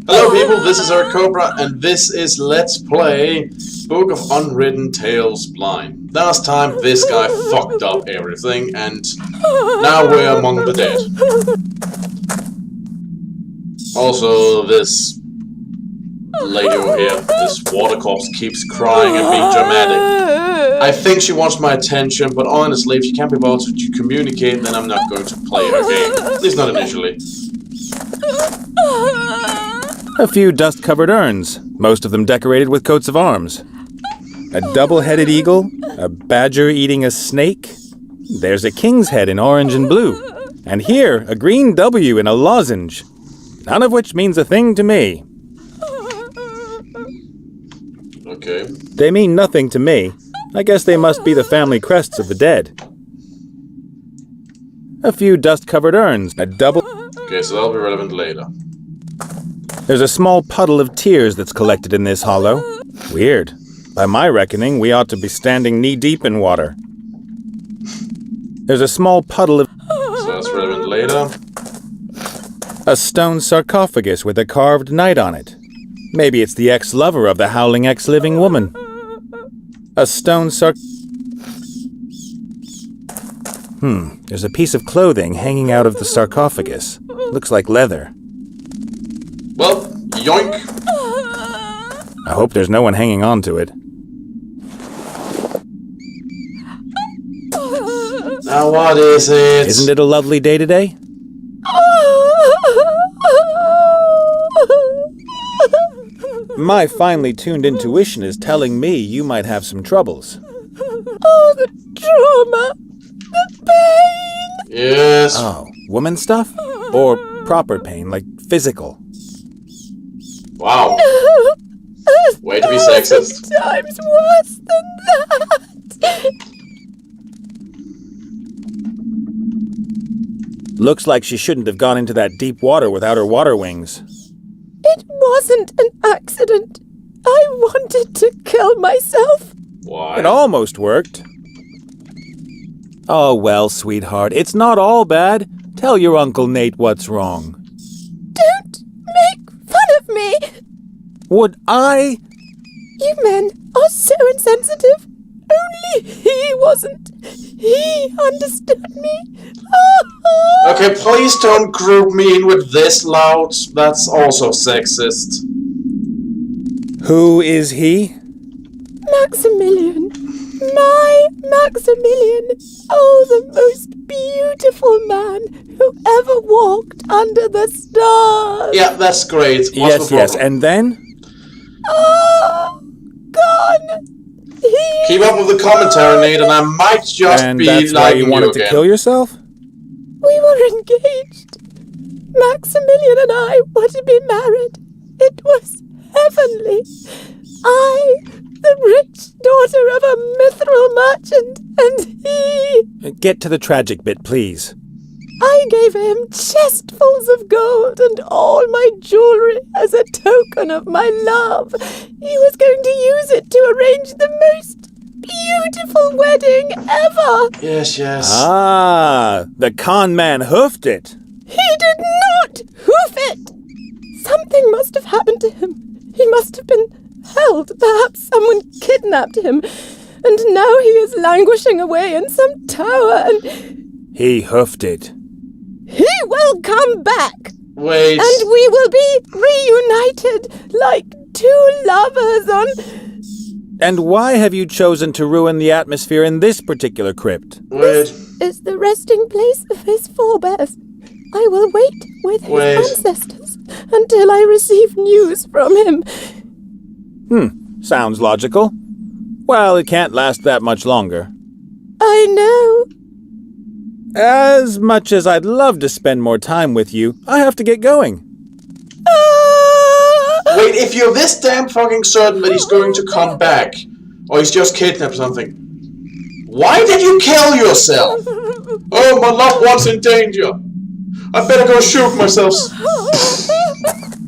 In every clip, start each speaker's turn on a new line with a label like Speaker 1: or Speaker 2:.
Speaker 1: Hello people, this is our Cobra, and this is Let's Play Book of Unwritten Tales Blind. Last time this guy fucked up everything, and now we're among the dead. Also, this lady over here, this water corpse, keeps crying and being dramatic. I think she wants my attention, but honestly, if she can't be bothered to communicate, then I'm not going to play her game. At least not initially.
Speaker 2: A few dust-covered urns, most of them decorated with coats of arms. A double-headed eagle, a badger eating a snake. There's a king's head in orange and blue. And here, a green W in a lozenge. None of which means a thing to me.
Speaker 1: Okay.
Speaker 2: They mean nothing to me. I guess they must be the family crests of the dead. A few dust-covered urns, a double...
Speaker 1: Okay, so that'll be relevant later.
Speaker 2: There's a small puddle of tears that's collected in this hollow. Weird. By my reckoning, we ought to be standing knee-deep in water. There's a small puddle of...
Speaker 1: So that's relevant later.
Speaker 2: A stone sarcophagus with a carved knight on it. Maybe it's the ex-lover of the howling ex-living woman. A stone There's a piece of clothing hanging out of the sarcophagus. Looks like leather.
Speaker 1: Well, yoink.
Speaker 2: I hope there's no one hanging on to it.
Speaker 1: Now what is it?
Speaker 2: Isn't it a lovely day today? My finely tuned intuition is telling me you might have some troubles.
Speaker 3: Oh, the trauma! The pain!
Speaker 1: Yes.
Speaker 2: Oh, woman stuff? Or proper pain, like physical?
Speaker 1: Wow. Way to be sexist.
Speaker 3: Times worse than that!
Speaker 2: Looks like she shouldn't have gone into that deep water without her water wings.
Speaker 3: It wasn't an accident. I wanted to kill myself.
Speaker 1: Why?
Speaker 2: It almost worked. Oh, well, sweetheart, it's not all bad. Tell your Uncle Nate what's wrong.
Speaker 3: Don't make fun of me!
Speaker 2: Would I?
Speaker 3: You men are so insensitive. Only he wasn't. He understood me.
Speaker 1: Okay, please don't group me in with this loud. That's also sexist.
Speaker 2: Who is he?
Speaker 3: Maximilian. My Maximilian. Oh, the most beautiful man who ever walked under the stars.
Speaker 1: Yeah, that's great. What's the
Speaker 2: Yes,
Speaker 1: problem?
Speaker 2: and then?
Speaker 3: Oh, gone.
Speaker 1: Keep up with the commentary, Nate, and I might just
Speaker 2: And
Speaker 1: be
Speaker 2: that's why
Speaker 1: liking
Speaker 2: you wanted
Speaker 1: again.
Speaker 2: to kill yourself?
Speaker 3: We were engaged. Maximilian and I were to be married. It was heavenly. I, the rich daughter of a mithril merchant, and he...
Speaker 2: Get to the tragic bit, please.
Speaker 3: I gave him chestfuls of gold and all my jewelry as a token of my love. He was going to use it to arrange the most beautiful wedding ever.
Speaker 1: Yes.
Speaker 2: Ah, the con man hoofed it.
Speaker 3: He did not hoof it. Something must have happened to him. He must have been held. Perhaps someone kidnapped him. And now he is languishing away in some tower and...
Speaker 2: He hoofed it.
Speaker 3: He will come back.
Speaker 1: Wait.
Speaker 3: And we will be reunited like two lovers on...
Speaker 2: And why have you chosen to ruin the atmosphere in this particular crypt?
Speaker 1: Wait.
Speaker 3: This is the resting place of his forebears. I will wait with his ancestors until I receive news from him.
Speaker 2: Sounds logical. Well, it can't last that much longer.
Speaker 3: I know.
Speaker 2: As much as I'd love to spend more time with you, I have to get going.
Speaker 1: Wait, if you're this damn fucking certain that he's going to come back, or he's just kidnapped something, why did you kill yourself? Oh, my loved one's in danger. I better go shoot myself.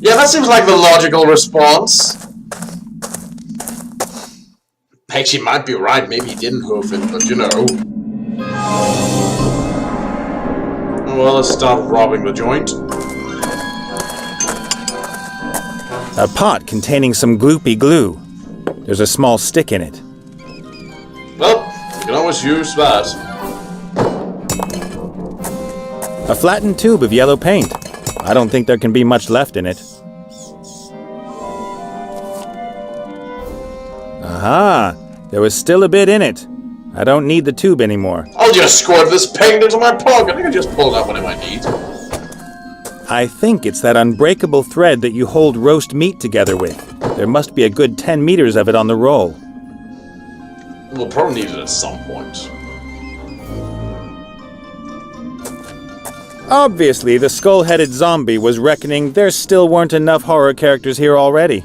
Speaker 1: Yeah, that seems like the logical response. Hey, she might be right. Maybe he didn't hoof it, but you know. Well, let's start robbing the joint.
Speaker 2: A pot containing some gloopy glue. There's a small stick in it.
Speaker 1: Well, you can always use that.
Speaker 2: A flattened tube of yellow paint. I don't think there can be much left in it. Aha! There was still a bit in it. I don't need the tube anymore.
Speaker 1: I'll just squirt this paint into my pocket. I can just pull it out when I might need.
Speaker 2: I think it's that unbreakable thread that you hold roast meat together with. There must be a good 10 meters of it on the roll.
Speaker 1: We'll probably need it at some point.
Speaker 2: Obviously, the skull-headed zombie was reckoning there still weren't enough horror characters here already.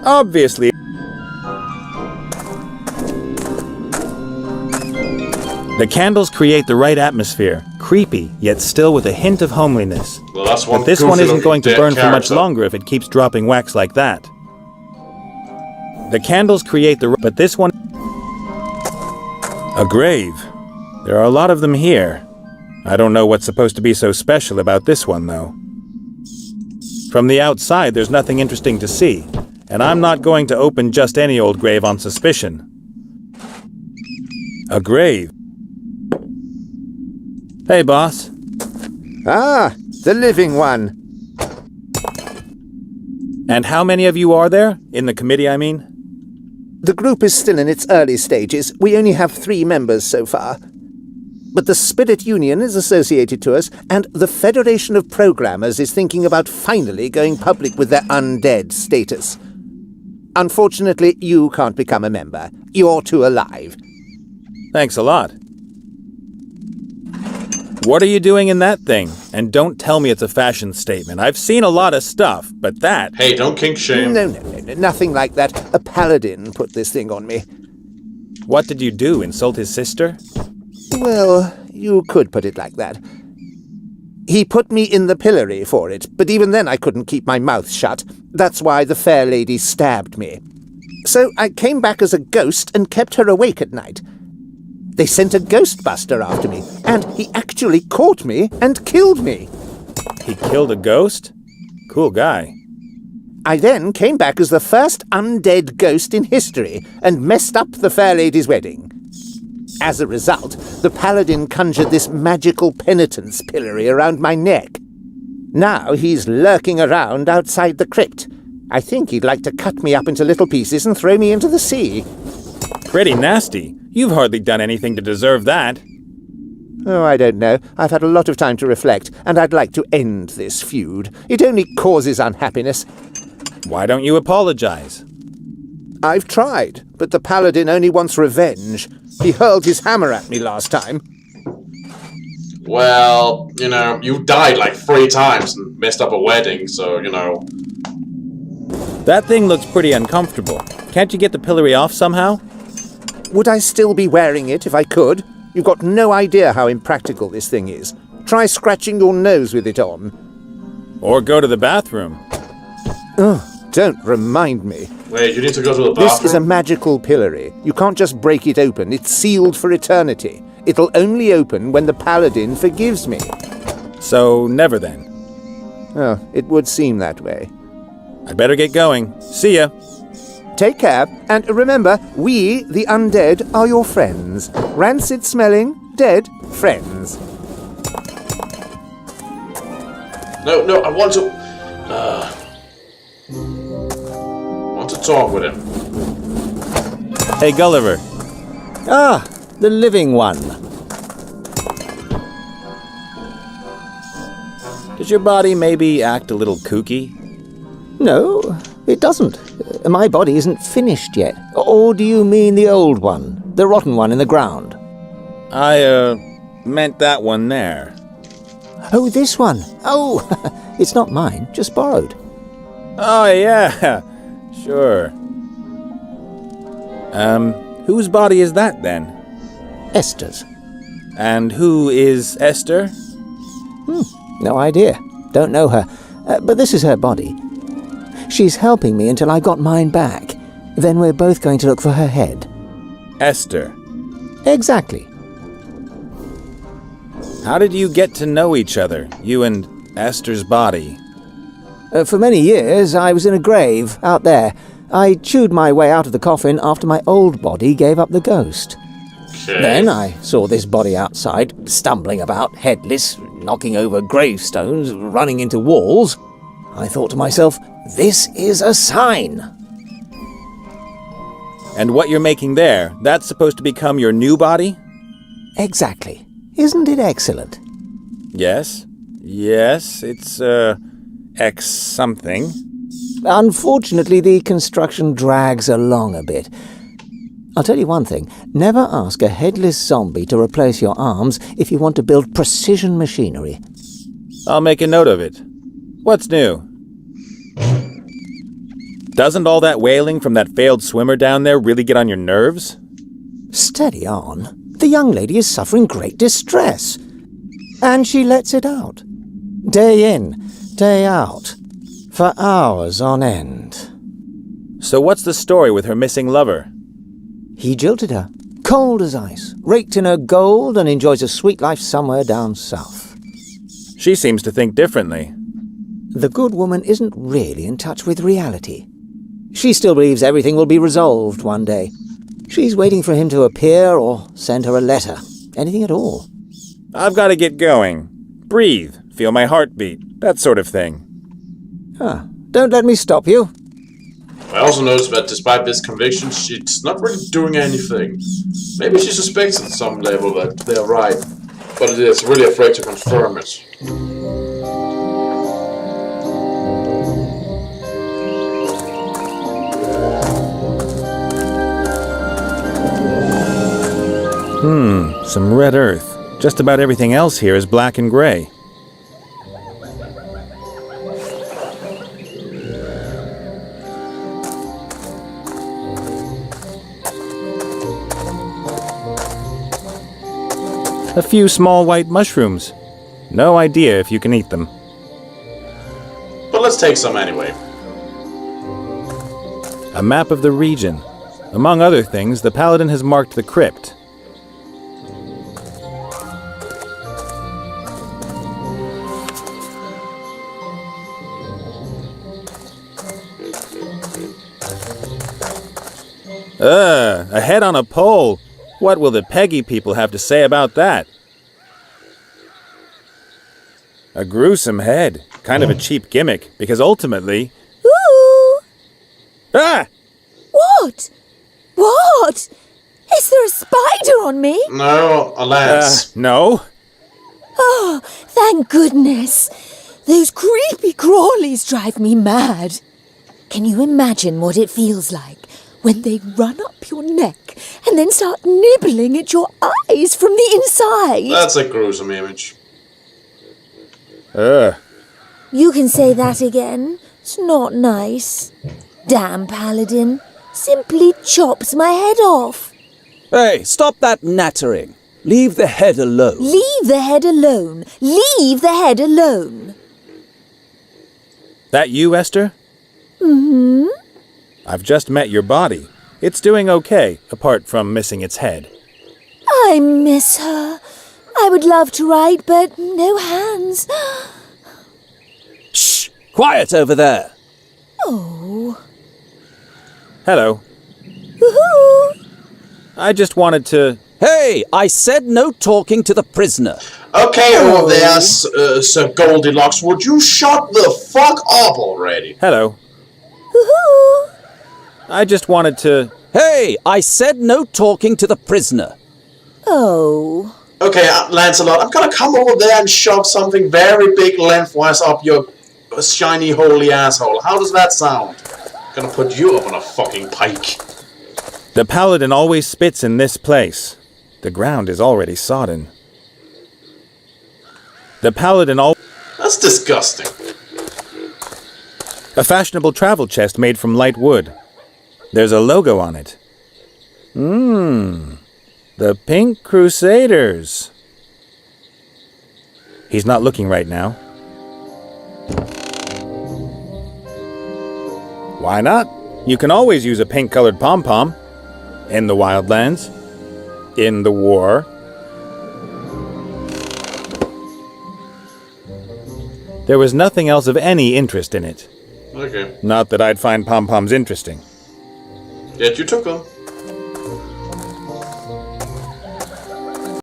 Speaker 2: Obviously. The candles create the right atmosphere, creepy, yet still with a hint of homeliness.
Speaker 1: Well, that's one.
Speaker 2: But this one isn't going to burn for much
Speaker 1: character.
Speaker 2: longer if it keeps dropping wax like that. The candles create the... But this one... A grave. There are a lot of them here. I don't know what's supposed to be so special about this one, though. From the outside, there's nothing interesting to see, and I'm not going to open just any old grave on suspicion. A grave. Hey, boss.
Speaker 4: Ah, the living one.
Speaker 2: And how many of you are there? In the committee, I mean?
Speaker 4: The group is still in its early stages. We only have 3 members so far. But the Spirit Union is associated to us, and the Federation of Programmers is thinking about finally going public with their undead status. Unfortunately, you can't become a member. You're too alive.
Speaker 2: Thanks a lot. What are you doing in that thing? And don't tell me it's a fashion statement. I've seen a lot of stuff, but that...
Speaker 1: Hey, don't kink shame.
Speaker 4: No, nothing like that. A Paladin put this thing on me.
Speaker 2: What did you do, insult his sister?
Speaker 4: Well, you could put it like that. He put me in the pillory for it, but even then I couldn't keep my mouth shut. That's why the fair lady stabbed me. So I came back as a ghost and kept her awake at night. They sent a ghostbuster after me, and he actually caught me and killed me.
Speaker 2: He killed a ghost? Cool guy.
Speaker 4: I then came back as the first undead ghost in history and messed up the fair lady's wedding. As a result, the Paladin conjured this magical penitence pillory around my neck. Now he's lurking around outside the crypt. I think he'd like to cut me up into little pieces and throw me into the sea.
Speaker 2: Pretty nasty. You've hardly done anything to deserve that.
Speaker 4: Oh, I don't know. I've had a lot of time to reflect, and I'd like to end this feud. It only causes unhappiness.
Speaker 2: Why don't you apologize?
Speaker 4: I've tried, but the Paladin only wants revenge. He hurled his hammer at me last time.
Speaker 1: Well, you know, you died like 3 times and messed up a wedding, so, you know.
Speaker 2: That thing looks pretty uncomfortable. Can't you get the pillory off somehow?
Speaker 4: Would I still be wearing it if I could? You've got no idea how impractical this thing is. Try scratching your nose with it on.
Speaker 2: Or go to the bathroom.
Speaker 4: Ugh, don't remind me.
Speaker 1: Wait, you need to go to the bathroom?
Speaker 4: This is a magical pillory. You can't just break it open. It's sealed for eternity. It'll only open when the Paladin forgives me.
Speaker 2: So, never then.
Speaker 4: Oh, it would seem that way.
Speaker 2: I better get going. See ya.
Speaker 4: Take care, and remember, we, the undead, are your friends. Rancid-smelling, dead friends.
Speaker 1: No, I want to... want to talk with him.
Speaker 2: Hey, Gulliver.
Speaker 5: Ah, the living one.
Speaker 2: Does your body maybe act a little kooky?
Speaker 5: No, it doesn't. My body isn't finished yet. Or do you mean the old one? The rotten one in the ground?
Speaker 2: I, meant that one there.
Speaker 5: Oh, this one. Oh, it's not mine, just borrowed.
Speaker 2: Oh, yeah. Sure. Whose body is that, then?
Speaker 5: Esther's.
Speaker 2: And who is Esther?
Speaker 5: No idea. Don't know her. But this is her body. She's helping me until I got mine back. Then we're both going to look for her head.
Speaker 2: Esther.
Speaker 5: Exactly.
Speaker 2: How did you get to know each other, you and Esther's body?
Speaker 5: For many years, I was in a grave out there. I chewed my way out of the coffin after my old body gave up the ghost.
Speaker 1: Okay.
Speaker 5: Then I saw this body outside, stumbling about, headless, knocking over gravestones, running into walls. I thought to myself, this is a sign.
Speaker 2: And what you're making there, that's supposed to become your new body?
Speaker 5: Exactly. Isn't it excellent?
Speaker 2: Yes. Yes, it's, X something.
Speaker 5: Unfortunately, the construction drags along a bit. I'll tell you one thing. Never ask a headless zombie to replace your arms if you want to build precision machinery.
Speaker 2: I'll make a note of it. What's new? Doesn't all that wailing from that failed swimmer down there really get on your nerves?
Speaker 5: Steady on. The young lady is suffering great distress. And she lets it out. Day in, day out. For hours on end.
Speaker 2: So what's the story with her missing lover?
Speaker 5: He jilted her, cold as ice, raked in her gold, and enjoys a sweet life somewhere down south.
Speaker 2: She seems to think differently.
Speaker 5: The good woman isn't really in touch with reality. She still believes everything will be resolved one day. She's waiting for him to appear or send her a letter. Anything at all.
Speaker 2: I've got to get going. Breathe, feel my heartbeat, that sort of thing.
Speaker 5: Don't let me stop you.
Speaker 1: I also noticed that despite this conviction, she's not really doing anything. Maybe she suspects at some level that they're right, but it is really afraid to confirm it.
Speaker 2: Some red earth. Just about everything else here is black and gray. A few small white mushrooms. No idea if you can eat them.
Speaker 1: But let's take some anyway.
Speaker 2: A map of the region. Among other things, the Paladin has marked the Crypt. A head on a pole. What will the Peggy people have to say about that? A gruesome head. Kind of a cheap gimmick, because ultimately...
Speaker 3: Ooh!
Speaker 2: Ah!
Speaker 3: What? What? Is there a spider on me?
Speaker 1: No, a lance.
Speaker 2: No.
Speaker 3: Oh, thank goodness. Those creepy crawlies drive me mad. Can you imagine what it feels like when they run up your neck and then start nibbling at your eyes from the inside?
Speaker 1: That's a gruesome image.
Speaker 3: You can say that again. It's not nice. Damn Paladin. Simply chops my head off.
Speaker 6: Hey, stop that nattering. Leave the head alone.
Speaker 3: Leave the head alone. Leave the head alone.
Speaker 2: That you, Esther?
Speaker 3: Mm-hmm.
Speaker 2: I've just met your body. It's doing okay, apart from missing its head.
Speaker 3: I miss her. I would love to write, but no hands.
Speaker 6: Shh! Quiet over there.
Speaker 3: Oh.
Speaker 2: Hello.
Speaker 3: Woohoo!
Speaker 2: I just wanted to...
Speaker 6: Hey, I said no talking to the prisoner.
Speaker 1: Okay, over there, Sir Goldilocks, would you shut the fuck up already?
Speaker 2: Hello.
Speaker 3: Woohoo!
Speaker 2: I just wanted to...
Speaker 6: Hey, I said no talking to the prisoner.
Speaker 3: Oh.
Speaker 1: Okay, Lancelot, I'm gonna come over there and shove something very big lengthwise up your shiny holy asshole. How does that sound? I'm gonna put you up on a fucking pike.
Speaker 2: The Paladin always spits in this place. The ground is already sodden. The Paladin
Speaker 1: That's disgusting.
Speaker 2: A fashionable travel chest made from light wood. There's a logo on it. The Pink Crusaders. He's not looking right now. Why not? You can always use a pink-colored pom-pom. In the Wildlands. In the war. There was nothing else of any interest in it.
Speaker 1: Okay.
Speaker 2: Not that I'd find pom-poms interesting.
Speaker 1: Yet you took them.